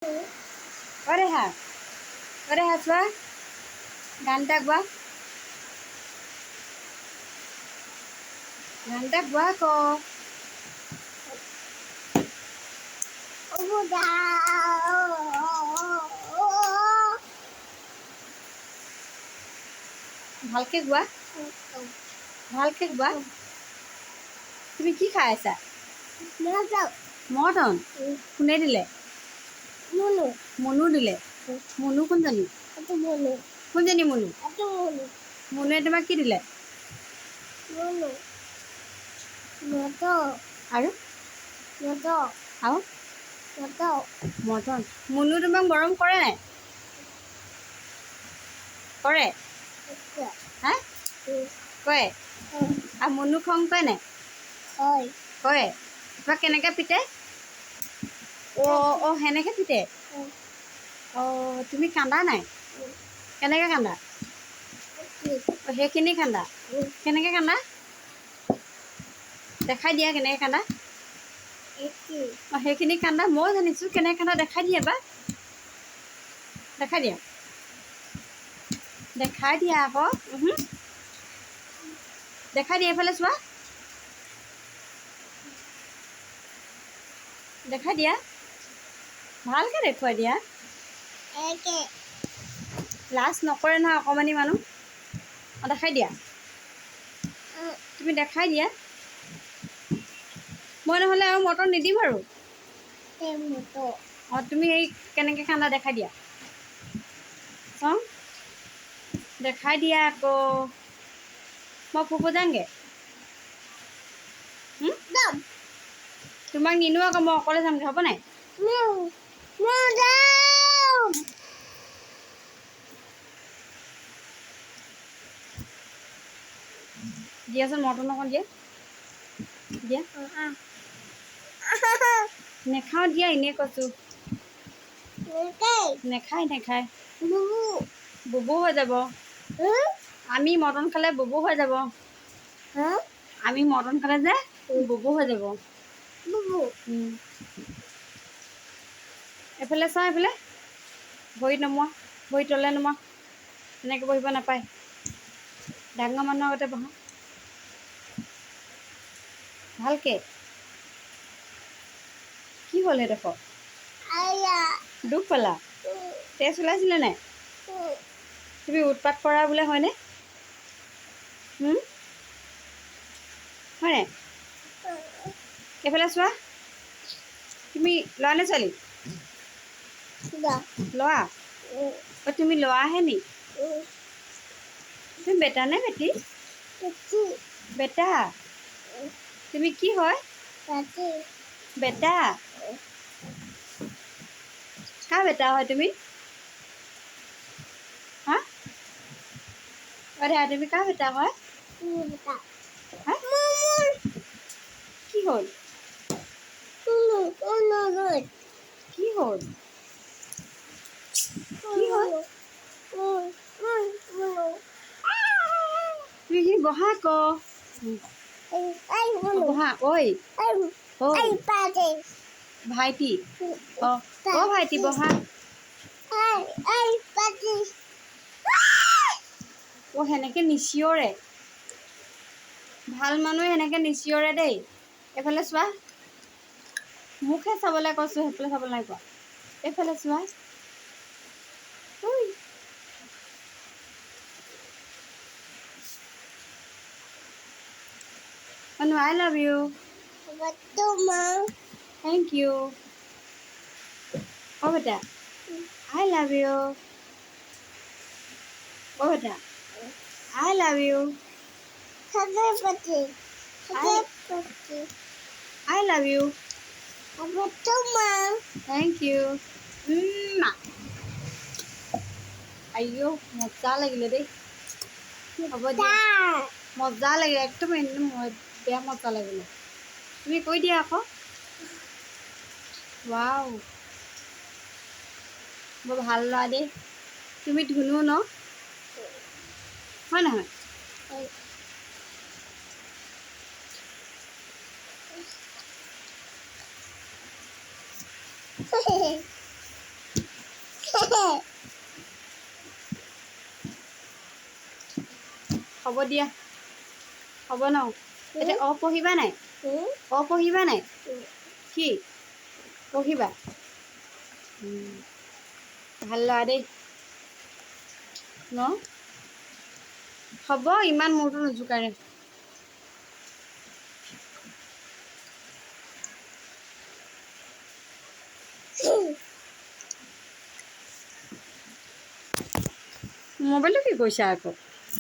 Ore ha swa ganta gua ko ভালকে গোৱা তুমি কি খাই আছা মটন কোনে দিলে মুনু দিলে মুনু কোনজনী মুনু মুনুৱে তোমাক কি দিলে আৰু মটন মুনু তোমাক মৰম কৰে নাই কৰে হা কয় আৰু মুনু খং কৰে নাই কয় তোমাক কেনেকৈ পিতে অ' সেনেকৈ পিতে অ' তুমি কান্দা নাই কেনেকৈ কান্দা সেইখিনি কান্দা কেনেকৈ কান্দা দেখাই দিয়া কেনেকৈ কান্দা সেইখিনি কান্দা মই জানিছোঁ কেনেকৈ কান্দা দেখাই দিয়া বা দেখাই দিয়া আকৌ দেখাই দিয়া এইফালে চোৱা দেখাই দিয়া ভালকৈ দেখুৱাই দিয়া লাজ নকৰে নহয় অকণমানি মানুহ দেখাই দিয়া তুমি দেখাই দিয়া মই নহ'লে আৰু মটন নিদিম আৰু তুমি এই কেনেকৈ কান্দা দেখাই দিয়া চাওঁ দেখাই দিয়া আকৌ মই ফুৰিব যামগৈ তোমাক নিনো আকৌ মই অকলে যামগৈ হ'ব নাই দিয়াচোন মটন অকণ দিয়া নেখাওঁ দিয়া এনেই কৈছোঁ নেখায় বুবু হৈ যাব আমি মটন খালে বুবু হৈ যাব আমি মটন খালে যে বুবু হৈ যাব এইফালে চাওঁ এইফালে ভৰি নমোৱা ভৰি তলে নমোৱা এনেকৈ বহিব নাপায় ডাঙৰ মানুহৰ আগতে বহা ভালকৈ কি হ'ল সেইডোখৰ দুখ পালা তেজ ওলাইছিলে নাই তুমি উৎপাত কৰা বোলে হয়নে হয়নে এইফালে চোৱা তুমি ল'ৰা নে ছোৱালী ল'ৰা অ' তুমি ল'ৰাহে নি তুমি বেটা নে বেটি বেটা তুমি কি হয় বেটা কাৰ বেটা হয় তুমি হা তুমি কাৰ বেটা হয় কি হ'ল তুমি কি বহা আকৌ বহা ঐ ভাইটি অ' ভাইটি বহা অ' সেনেকৈ নিচিঞৰে ভাল মানুহে সেনেকৈ নিচিঞৰে দেই এইফালে চোৱা মোকহে চাবলৈ কৈছোঁ সেইফালে চাব নাই কোৱা এইফালে চোৱা Manu, I love you. Thank you. Oh, beta. I love you. Oh, beta. I love you. I love you. Thank you. Ayo, মজা লাগিলে দেই হ'ব দিয়া মজা লাগিলে একদম বেয়া মজা লাগিলে তুমি কৈ দিয়া আকৌ ৱাও বৰ ভাল ল'ৰা দেই তুমি ধুনু ন হয় নহয় হ'ব দিয়া হ'ব ন এতিয়া পঢ়িবা নাই পঢ়িবা নাই কি পঢ়িবা ভাল ল'ৰা দেই ন হ'ব ইমান মূৰটো নোজোকাৰে মোবাইলটো কি কৈছা আকৌ